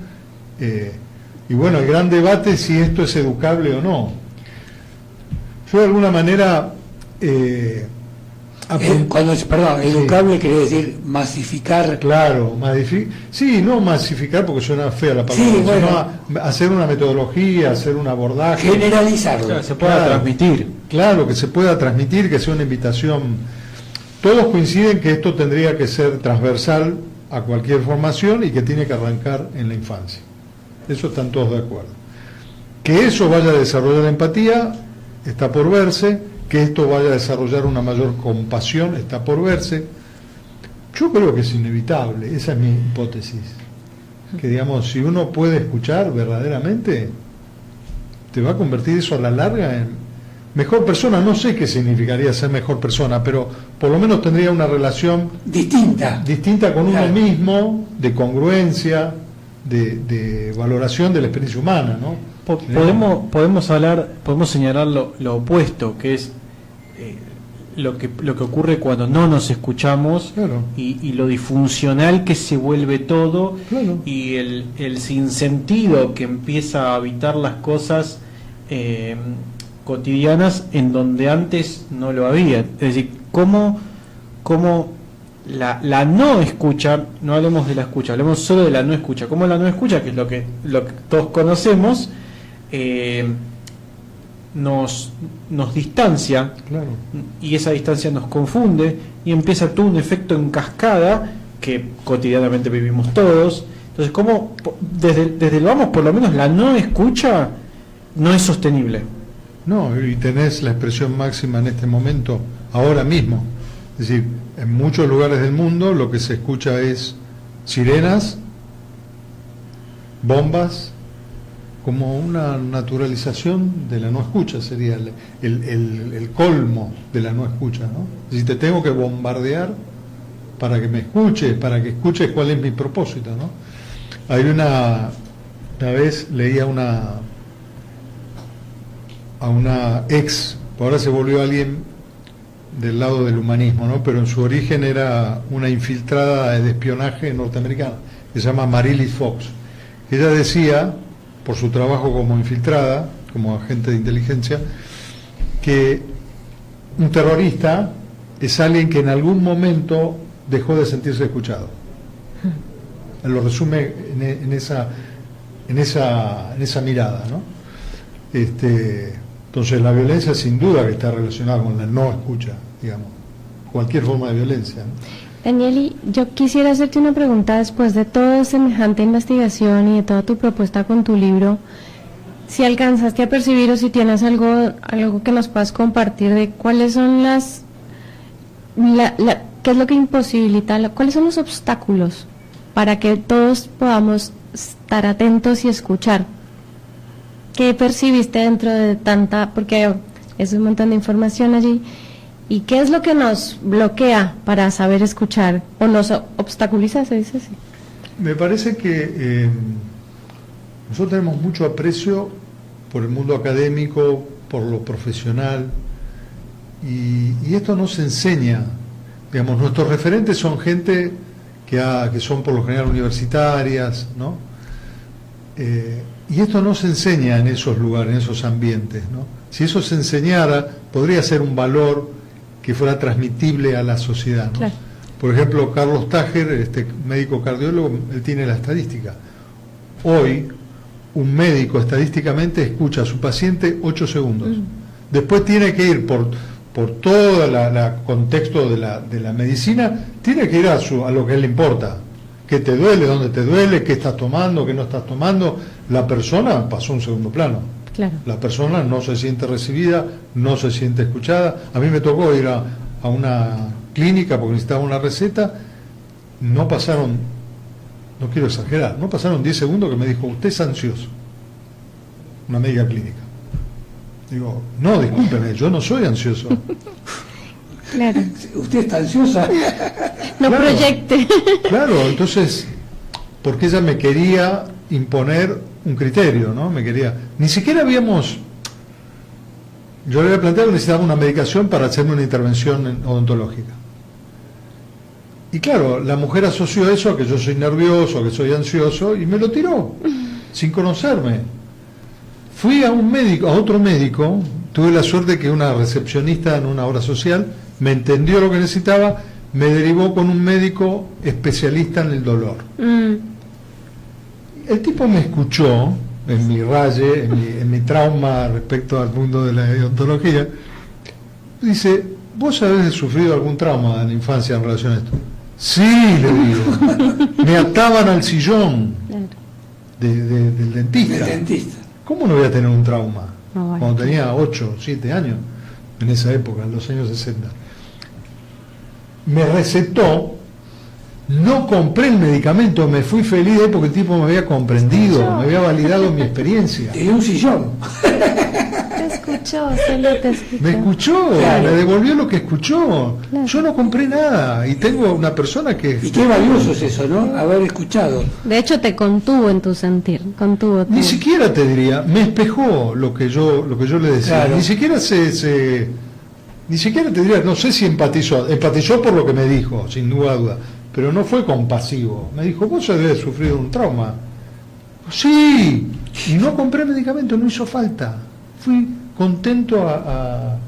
Y bueno, el gran debate es si esto es educable o no. Yo de alguna manera educable quiere decir masificar. Claro, no masificar porque suena fea la palabra, sí, bueno, sino hacer una metodología, hacer un abordaje. Generalizarlo. Claro, se pueda transmitir. Claro, que se pueda transmitir, que sea una invitación. Todos coinciden que esto tendría que ser transversal a cualquier formación y que tiene que arrancar en la infancia. Eso están todos de acuerdo. Que eso vaya a desarrollar empatía está por verse, que esto vaya a desarrollar una mayor compasión está por verse. Yo creo que es inevitable, esa es mi hipótesis. Que digamos, si uno puede escuchar verdaderamente, te va a convertir eso a la larga en mejor persona. No sé qué significaría ser mejor persona, pero por lo menos tendría una relación distinta con uno mismo, de congruencia, de valoración de la experiencia humana, ¿no? Podemos señalar lo opuesto, que es lo que ocurre cuando no nos escuchamos, claro, y lo disfuncional que se vuelve todo, claro, y el sinsentido que empieza a habitar las cosas cotidianas en donde antes no lo había. Es decir, cómo la no escucha, no hablemos de la escucha, hablemos solo de la no escucha, como la no escucha, que es lo que todos conocemos, nos distancia, claro, y esa distancia nos confunde y empieza todo un efecto en cascada que cotidianamente vivimos todos. Entonces, ¿cómo desde el vamos, por lo menos la no escucha no es sostenible? No, y tenés la expresión máxima en este momento, ahora mismo. Es Es decir, en muchos lugares del mundo lo que se escucha es sirenas, bombas, como una naturalización de la no escucha, sería el colmo de la no escucha, ¿no? Si te tengo que bombardear para que me escuches, para que escuches cuál es mi propósito, ¿no? Hay una vez leía a una ex, ahora se volvió alguien del lado del humanismo, ¿no? Pero en su origen era una infiltrada de espionaje norteamericana, que se llama Marily Fox. Ella decía, por su trabajo como infiltrada, como agente de inteligencia, que un terrorista es alguien que en algún momento dejó de sentirse escuchado. Lo resume en esa mirada, ¿no? Entonces la violencia sin duda que está relacionada con la no escucha, digamos, cualquier forma de violencia, ¿no? Danieli, yo quisiera hacerte una pregunta después de toda semejante investigación y de toda tu propuesta con tu libro. Si alcanzaste a percibir o si tienes algo que nos puedas compartir de cuáles son qué es lo que imposibilita, cuáles son los obstáculos para que todos podamos estar atentos y escuchar. ¿Qué percibiste dentro de tanta, porque es un montón de información allí? ¿Y qué es lo que nos bloquea para saber escuchar o nos obstaculiza, se dice así? Me parece que nosotros tenemos mucho aprecio por el mundo académico, por lo profesional, y esto no se enseña. Digamos, nuestros referentes son gente que son por lo general universitarias, ¿no? Y esto no se enseña en esos lugares, en esos ambientes, ¿no? Si eso se enseñara, podría ser un valor que fuera transmitible a la sociedad, ¿no? Claro. Por ejemplo, Carlos Tajer, médico cardiólogo, él tiene la estadística. Hoy, un médico estadísticamente escucha a su paciente 8 segundos. Después tiene que ir por todo el contexto de la medicina, tiene que ir a lo que le importa. ¿Qué te duele? ¿Dónde te duele? ¿Qué estás tomando? ¿Qué no estás tomando? La persona pasó a un segundo plano. Claro. La persona no se siente recibida, no se siente escuchada. A mí me tocó ir a una clínica porque necesitaba una receta. No pasaron, no quiero exagerar, no pasaron 10 segundos que me dijo, usted es ansioso. Una médica clínica. Digo, no, discúlpeme, yo no soy ansioso. Claro. ¿Usted está ansiosa? No, claro, proyecte. Claro, entonces, porque ella me quería imponer un criterio, ¿no? Ni siquiera habíamos... Yo le había planteado que necesitaba una medicación para hacerme una intervención odontológica. Y claro, la mujer asoció eso a que yo soy nervioso, a que soy ansioso, y me lo tiró, sin conocerme. Fui a otro médico, tuve la suerte que una recepcionista en una obra social me entendió lo que necesitaba, me derivó con un médico especialista en el dolor. El tipo me escuchó en mi raye, en mi trauma respecto al mundo de la odontología. Dice, ¿vos habés sufrido algún trauma en la infancia en relación a esto? Sí, le digo. Me ataban al sillón del dentista. Del dentista. ¿Cómo no voy a tener un trauma? No, bueno. Cuando tenía 8, 7 años, en esa época, en los años 60. Me recetó, no compré el medicamento, me fui feliz porque el tipo me había comprendido, me había validado mi experiencia. Tenía un sillón. Te escuchó, solo te escuchó. Me escuchó, claro. Me devolvió lo que escuchó. Claro. Yo no compré nada y tengo una persona que... Y qué valioso es eso, ¿no? Haber escuchado. De hecho, te contuvo en tu sentir, contuvo tu... Ni siquiera te diría, me espejó lo que yo le decía. Claro. Ni siquiera ni siquiera te diría, no sé si empatizó por lo que me dijo, sin duda, pero no fue compasivo. Me dijo, vos debes sufrir un trauma. Sí, y no compré medicamento, no hizo falta. Fui contento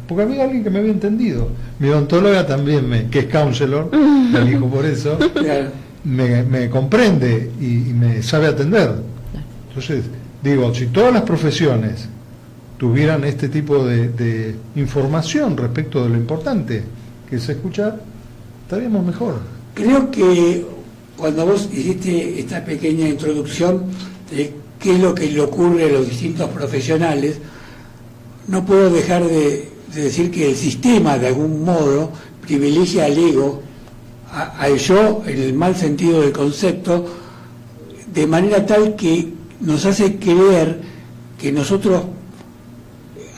porque había alguien que me había entendido. Mi odontóloga también, que es counselor, la elijo por eso, Claro. me comprende y me sabe atender. Entonces, digo, si todas las profesiones tuvieran este tipo de información respecto de lo importante que es escuchar, estaríamos mejor. Creo que cuando vos hiciste esta pequeña introducción de qué es lo que le ocurre a los distintos profesionales, no puedo dejar de de decir que el sistema de algún modo privilegia al ego, al yo en el mal sentido del concepto, de manera tal que nos hace creer que nosotros,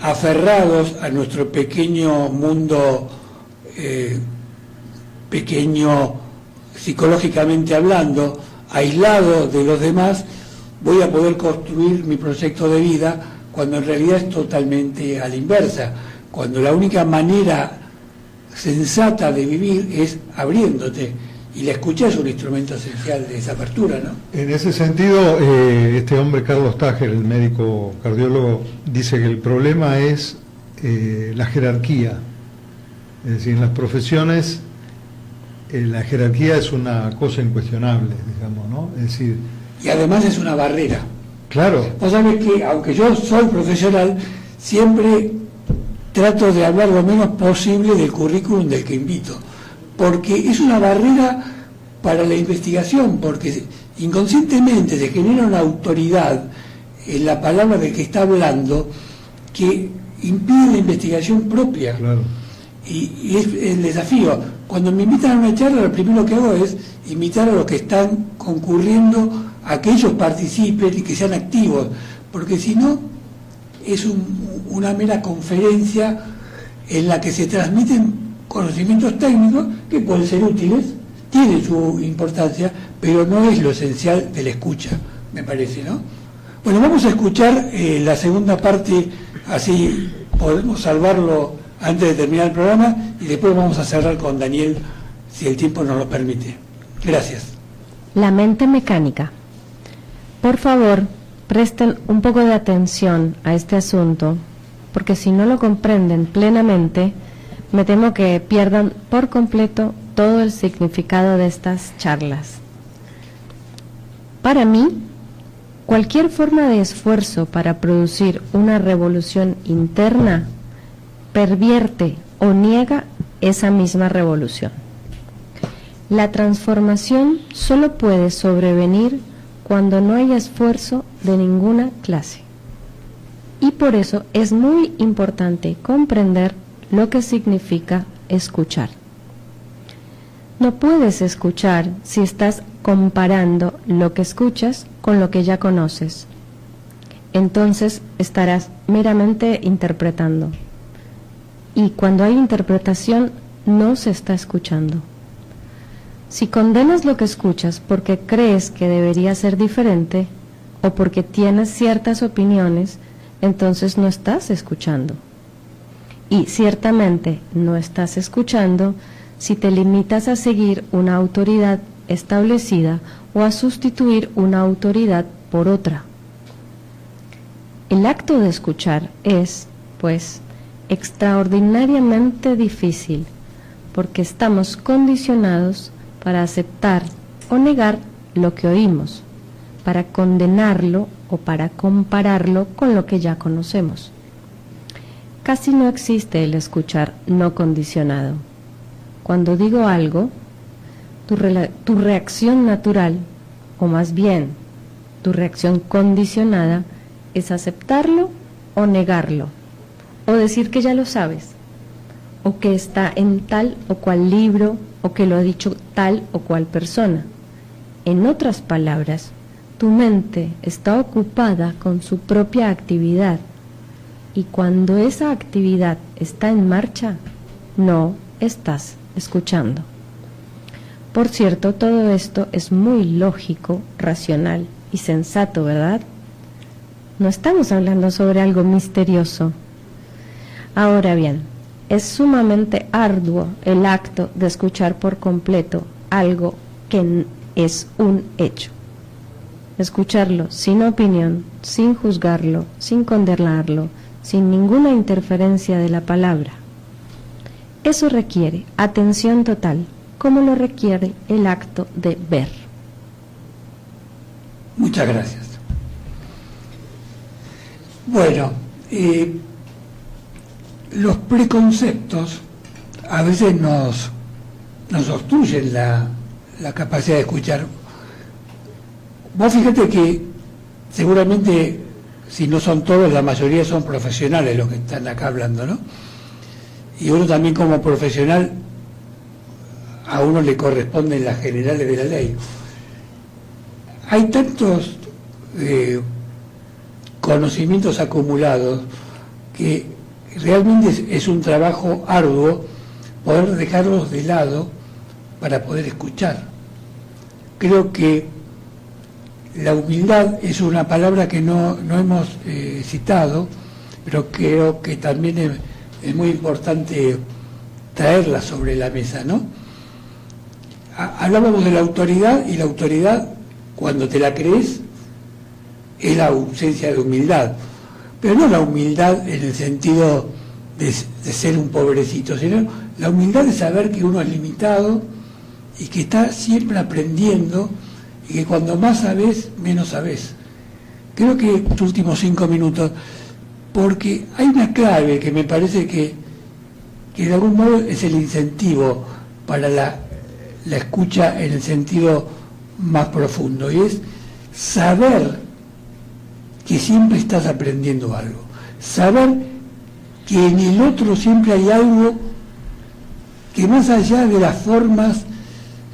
aferrados a nuestro pequeño mundo, pequeño psicológicamente hablando, aislado de los demás, voy a poder construir mi proyecto de vida, cuando en realidad es totalmente a la inversa, cuando la única manera sensata de vivir es abriéndote, y la escucha es un instrumento esencial de esa apertura, ¿no? En ese sentido, este hombre, Carlos Tager, el médico cardiólogo, dice que el problema es la jerarquía. Es decir, en las profesiones la jerarquía es una cosa incuestionable, digamos, ¿no? Es decir... Y además es una barrera. Claro. Vos sabés que, aunque yo soy profesional, siempre trato de hablar lo menos posible del currículum del que invito, porque es una barrera para la investigación, porque inconscientemente se genera una autoridad en la palabra del que está hablando que impide la investigación propia. Claro. Y es el desafío. Cuando me invitan a una charla, lo primero que hago es invitar a los que están concurriendo a que ellos participen y que sean activos, porque si no, es una mera conferencia en la que se transmiten conocimientos técnicos que pueden ser útiles, tienen su importancia, pero no es lo esencial de la escucha, me parece, ¿no? Bueno, vamos a escuchar la segunda parte, así podemos salvarlo antes de terminar el programa, y después vamos a cerrar con Daniel, si el tiempo nos lo permite. Gracias. La mente mecánica. Por favor, presten un poco de atención a este asunto, porque si no lo comprenden plenamente, me temo que pierdan por completo todo el significado de estas charlas. Para mí, cualquier forma de esfuerzo para producir una revolución interna pervierte o niega esa misma revolución. La transformación solo puede sobrevenir cuando no hay esfuerzo de ninguna clase. Y por eso es muy importante comprender lo que significa escuchar. No puedes escuchar si estás comparando lo que escuchas con lo que ya conoces. Entonces estarás meramente interpretando. Y cuando hay interpretación, no se está escuchando. Si condenas lo que escuchas porque crees que debería ser diferente o porque tienes ciertas opiniones, entonces no estás escuchando. Y ciertamente no estás escuchando si te limitas a seguir una autoridad establecida o a sustituir una autoridad por otra. El acto de escuchar es, pues, extraordinariamente difícil, porque estamos condicionados para aceptar o negar lo que oímos, para condenarlo o para compararlo con lo que ya conocemos. Casi no existe el escuchar no condicionado. Cuando digo algo, tu reacción natural, o más bien tu reacción condicionada, es aceptarlo o negarlo, o decir que ya lo sabes, o que está en tal o cual libro, o que lo ha dicho tal o cual persona. En otras palabras, tu mente está ocupada con su propia actividad, y cuando esa actividad está en marcha, no estás escuchando. Por cierto, todo esto es muy lógico, racional y sensato, ¿verdad? No estamos hablando sobre algo misterioso. Ahora bien, es sumamente arduo el acto de escuchar por completo algo que es un hecho. Escucharlo sin opinión, sin juzgarlo, sin condenarlo, sin ninguna interferencia de la palabra. Eso requiere atención total, como lo requiere el acto de ver. Muchas gracias. Bueno, los preconceptos a veces nos obstruyen la capacidad de escuchar. Vos fíjate que seguramente, si no son todos, la mayoría son profesionales los que están acá hablando, ¿no? y uno también como profesional, a uno le corresponden las generales de la ley. Hay tantos conocimientos acumulados que realmente es un trabajo arduo poder dejarlos de lado para poder escuchar. Creo que la humildad es una palabra que no hemos citado, pero creo que también es muy importante traerla sobre la mesa, ¿no? Hablábamos de la autoridad, y la autoridad, cuando te la crees, es la ausencia de humildad, pero no la humildad en el sentido de ser un pobrecito, sino la humildad de saber que uno es limitado y que está siempre aprendiendo, y que cuando más sabes, menos sabes. Creo que estos últimos 5 minutos, porque hay una clave que me parece que de algún modo es el incentivo para la escucha en el sentido más profundo, y es saber que siempre estás aprendiendo algo, saber que en el otro siempre hay algo que, más allá de las formas,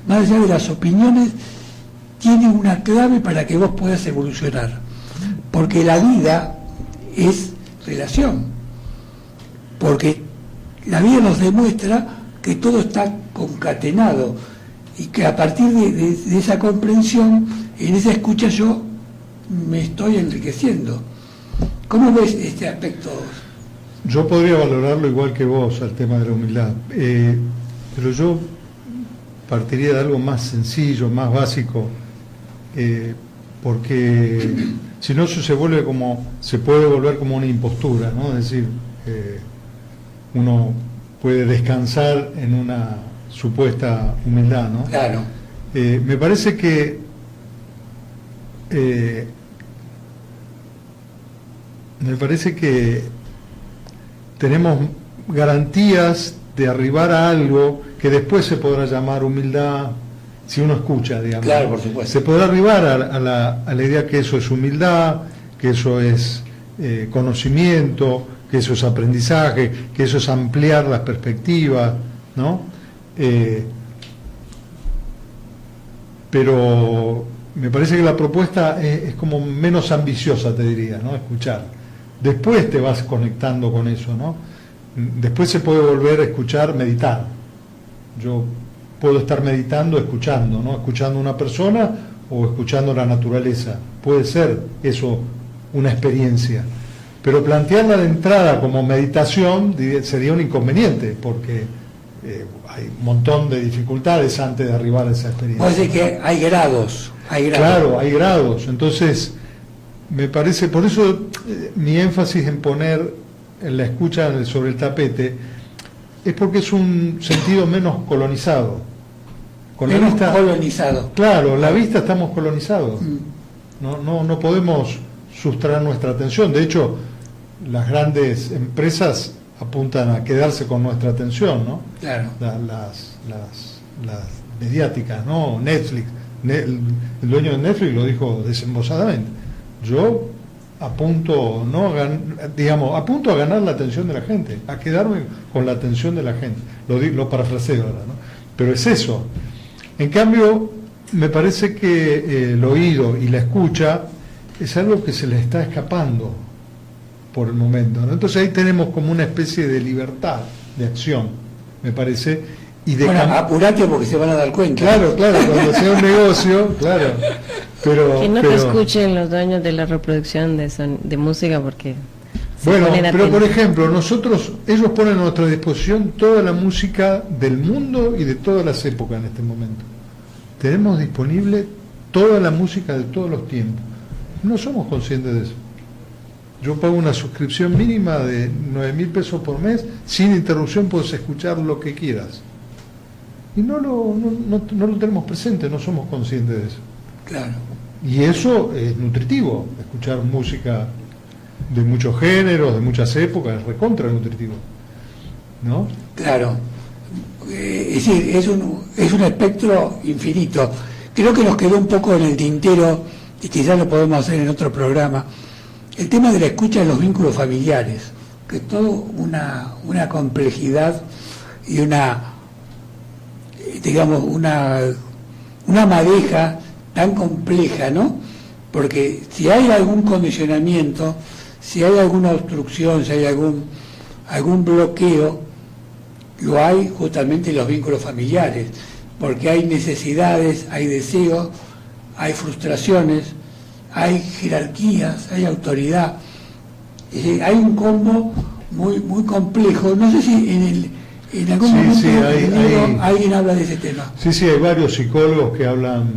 más allá de las opiniones, tiene una clave para que vos puedas evolucionar, porque la vida es relación, porque la vida nos demuestra que todo está concatenado, y que a partir de esa comprensión, en esa escucha, yo me estoy enriqueciendo. ¿Cómo ves este aspecto? Yo podría valorarlo igual que vos, al tema de la humildad, pero yo partiría de algo más sencillo, más básico, porque si no se puede volver como una impostura, ¿no? Es decir, uno puede descansar en una supuesta humildad, ¿no? Claro. Me parece que tenemos garantías de arribar a algo que después se podrá llamar humildad, si uno escucha, digamos. Claro, por supuesto. Se podrá arribar a la idea que eso es humildad, que eso es conocimiento, que eso es aprendizaje, que eso es ampliar las perspectivas, ¿no? Pero me parece que la propuesta es como menos ambiciosa, te diría, ¿no? Escuchar. Después te vas conectando con eso, ¿no? Después se puede volver a escuchar, meditar. Yo puedo estar meditando, escuchando, ¿no? Escuchando a una persona o escuchando la naturaleza. Puede ser eso una experiencia. Pero plantearla de entrada como meditación sería un inconveniente, porque hay un montón de dificultades antes de arribar a esa experiencia. Puede ser que hay grados. Claro, hay grados. Entonces, me parece, por eso mi énfasis en poner en la escucha sobre el tapete, es porque es un sentido menos colonizado. Menos colonizado. Claro, la vista estamos colonizados. No podemos sustraer nuestra atención. De hecho, las grandes empresas apuntan a quedarse con nuestra atención, ¿no? Claro. Las mediáticas, ¿no? Netflix. El dueño de Netflix lo dijo desembosadamente. Yo apunto a ganar la atención de la gente, a quedarme con la atención de la gente. Lo parafraseo ahora, ¿no? Pero es eso. En cambio, me parece que el oído y la escucha es algo que se les está escapando por el momento, ¿no? Entonces ahí tenemos como una especie de libertad de acción, me parece. Y de apurate porque se van a dar cuenta. Claro, cuando sea un negocio, claro. Que no te escuchen los dueños de la reproducción de música, porque bueno, pero por ejemplo, ellos ponen a nuestra disposición toda la música del mundo y de todas las épocas en este momento. Tenemos disponible toda la música de todos los tiempos. No somos conscientes de eso. Yo pago una suscripción mínima de 9.000 pesos por mes, sin interrupción puedes escuchar lo que quieras. Y no lo tenemos presente, no somos conscientes de eso. Claro. Y eso es nutritivo, escuchar música de muchos géneros, de muchas épocas, es recontra nutritivo, ¿no? Claro. Es decir, es un espectro infinito. Creo que nos quedó un poco en el tintero, y quizás lo podemos hacer en otro programa, el tema de la escucha de los vínculos familiares. que es todo una complejidad y digamos, una madeja tan compleja, ¿no? Porque si hay algún condicionamiento, si hay alguna obstrucción, si hay algún bloqueo, lo hay justamente en los vínculos familiares, porque hay necesidades, hay deseos, hay frustraciones, hay jerarquías, hay autoridad. Es decir, hay un combo muy complejo. No sé si en algún momento alguien habla de ese tema. Sí, hay varios psicólogos que hablan,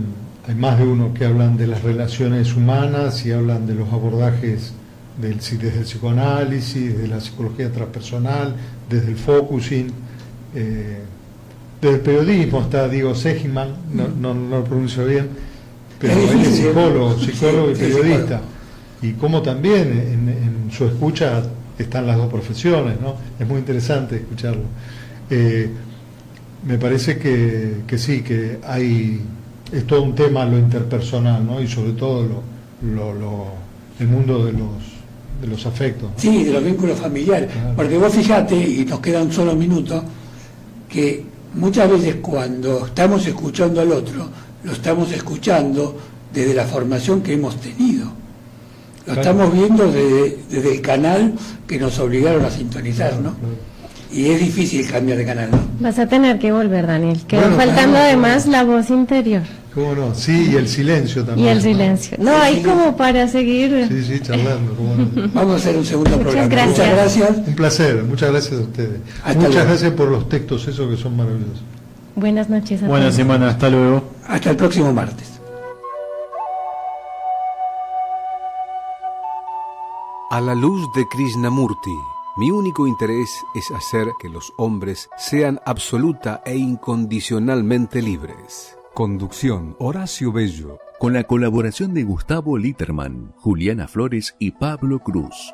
hay más de uno que hablan de las relaciones humanas y hablan de los abordajes desde el psicoanálisis, de la psicología transpersonal, desde el focusing, desde el periodismo. Está Diego Seligman, no lo pronuncio bien, pero él es psicólogo y periodista. Y como también en su escucha están las dos profesiones, ¿no? Es muy interesante escucharlo. Me parece que sí, que es todo un tema lo interpersonal, ¿no? Y sobre todo el mundo de los afectos, ¿no? Sí, de los vínculos familiares. Claro. Porque vos fijate, y nos queda un solo minuto, que muchas veces cuando estamos escuchando al otro, lo estamos escuchando desde la formación que hemos tenido. Lo claro. Estamos viendo desde el canal que nos obligaron a sintonizar, ¿no? Claro. Y es difícil cambiar de canal, ¿no? Vas a tener que volver, Daniel. Quedó faltando además la voz interior. ¿Cómo no? Sí, y el silencio también. Y el silencio. No, hay como para seguir. Sí, charlando. ¿Cómo no? Vamos a hacer un segundo programa. Gracias. Muchas gracias. Un placer, muchas gracias a ustedes. Muchas gracias por los textos, esos que son maravillosos. Buenas noches a todos. Buena semana, hasta luego. Hasta el próximo martes. A la luz de Krishnamurti, mi único interés es hacer que los hombres sean absoluta e incondicionalmente libres. Conducción, Horacio Bello. Con la colaboración de Gustavo Litterman, Juliana Flores y Pablo Cruz.